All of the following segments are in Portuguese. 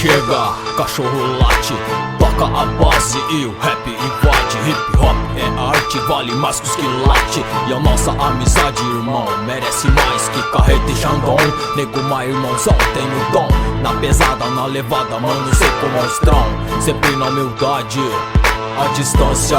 chega, cachorro late, toca a base e o rap invade. Hip hop é arte, vale mais que os quilates. E a nossa amizade, irmão, merece mais que carreta e Xandão. Nego Maio, irmãozão, tenho dom. Na pesada, na levada, mano, sei como monstrão. Sempre na humildade, a distância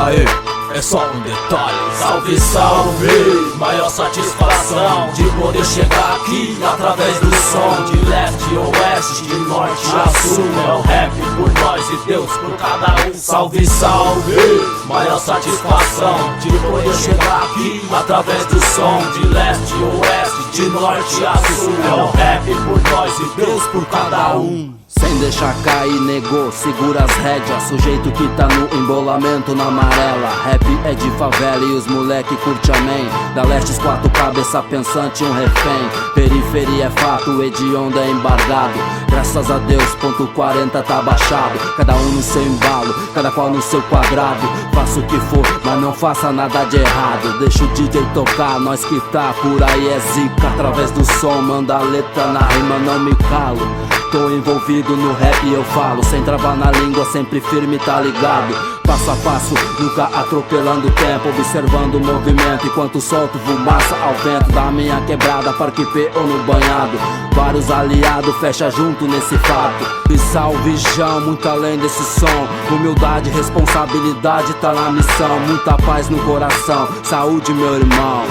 é só um detalhe. Salve, salve, maior satisfação de poder chegar aqui através do som. De leste a oeste, de norte a sul, é o rap por nós e Deus por cada um. Salve, salve, maior satisfação de poder chegar aqui através do som. De leste a oeste, de norte a sul, é o rap por nós e Deus por cada um. Sem deixar cair, negou, segura as rédeas. Sujeito que tá no embolamento na amarela. Rap é de favela e os moleque curte amém. Da leste, quatro cabeça pensante, um refém. Periferia é fato, hediondo é embargado. Graças a Deus, ponto 40 tá baixado. Cada um no seu embalo, cada qual no seu quadrado. Faça o que for, mas não faça nada de errado. Deixa o DJ tocar, nós que tá por aí é zica. Através do som, manda a letra na rima, não me calo. Tô envolvido no rap, eu falo sem travar na língua, sempre firme, tá ligado? Passo a passo, nunca atropelando o tempo, observando o movimento enquanto solto fumaça ao vento da minha quebrada, Parque P ou no banhado. Vários aliados, fecha junto nesse fato. E salve Jão, muito além desse som. Humildade, responsabilidade, tá na missão. Muita paz no coração, saúde meu irmão.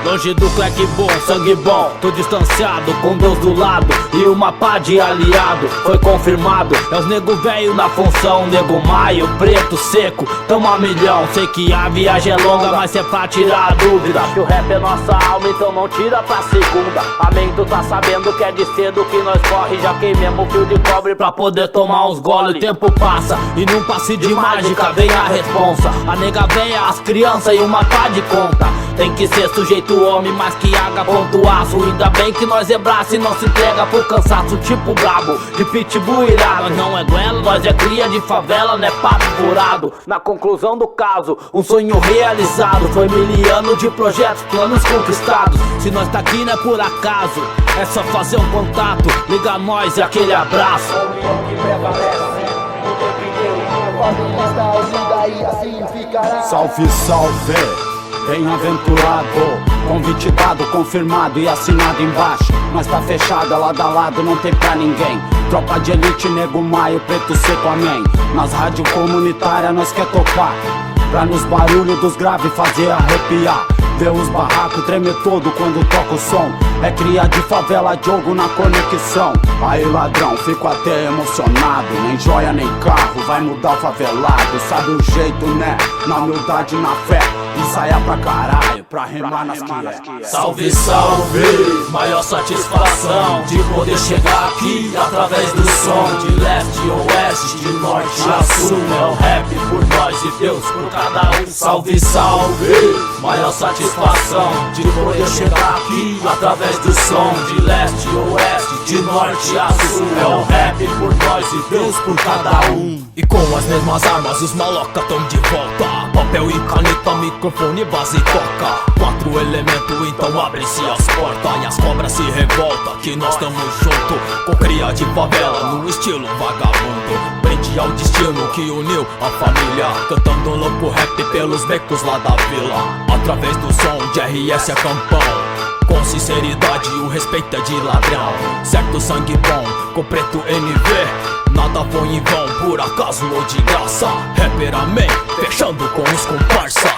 Longe do cleque bom, sangue bom, tô distanciado com Deus do lado e uma pá de aliado. Foi confirmado, é os nego velho na função. Nego Maio, preto, seco, tamo a milhão. Sei que a viagem é longa, mas é pra tirar a dúvida que o rap é nossa alma, então não tira pra segunda. Amém, tu tá sabendo que é de cedo que nós corre. Já queimemos o fio de cobre pra poder tomar uns gole. O tempo passa e num passe de mágica vem a responsa. A nega véia, as crianças e uma pá de conta. Tem que ser sujeito homem, mais que água, ponto aço. Ainda bem que nós é braço e não se entrega por cansaço. Tipo brabo, de pitbull irado. Nós não é goela, nós é cria de favela, não é papo furado. Na conclusão do caso, um sonho realizado. Foi miliano de projetos, planos conquistados. Se nós tá aqui não é por acaso, é só fazer um contato. Liga nós e aquele abraço. Salve, salve, bem-aventurado, convite dado, confirmado e assinado embaixo. Nós tá fechado, lado a lado, não tem pra ninguém. Tropa de elite, nego Maio, preto seco, amém. Nas rádio comunitárias nós quer tocar, pra nos barulhos dos graves fazer arrepiar. Vê os barracos tremer todo quando toca o som. É cria de favela, jogo na conexão. Aí ladrão, fico até emocionado. Nem joia nem carro, vai mudar o favelado. Sabe o jeito, né? Na humildade, na fé. Ensaiar pra caralho, pra rimar nas que é. Salve, salve, maior satisfação de poder chegar aqui através do som. De leste a oeste, de norte a sul, é o rap por nós e Deus por cada um. Salve, salve, maior satisfação de poder chegar aqui através do som. De leste a oeste, de norte a sul, é o rap por nós e Deus por cada um. E com as mesmas armas os maloca tão de volta. Papel e caneta, microfone, base e toca. 4 elementos, então abrem-se as portas. E as cobras se revoltam, que nós tamo junto. Com cria de favela, no estilo vagabundo. Prende ao destino que uniu a família. Cantando louco rap pelos becos lá da vila. Através do som de RS é campão. Com sinceridade o respeito é de ladrão. Certo sangue bom, com preto NV. Nada foi em vão, por acaso ou de graça. Rapper amém, fechando com os comparsa.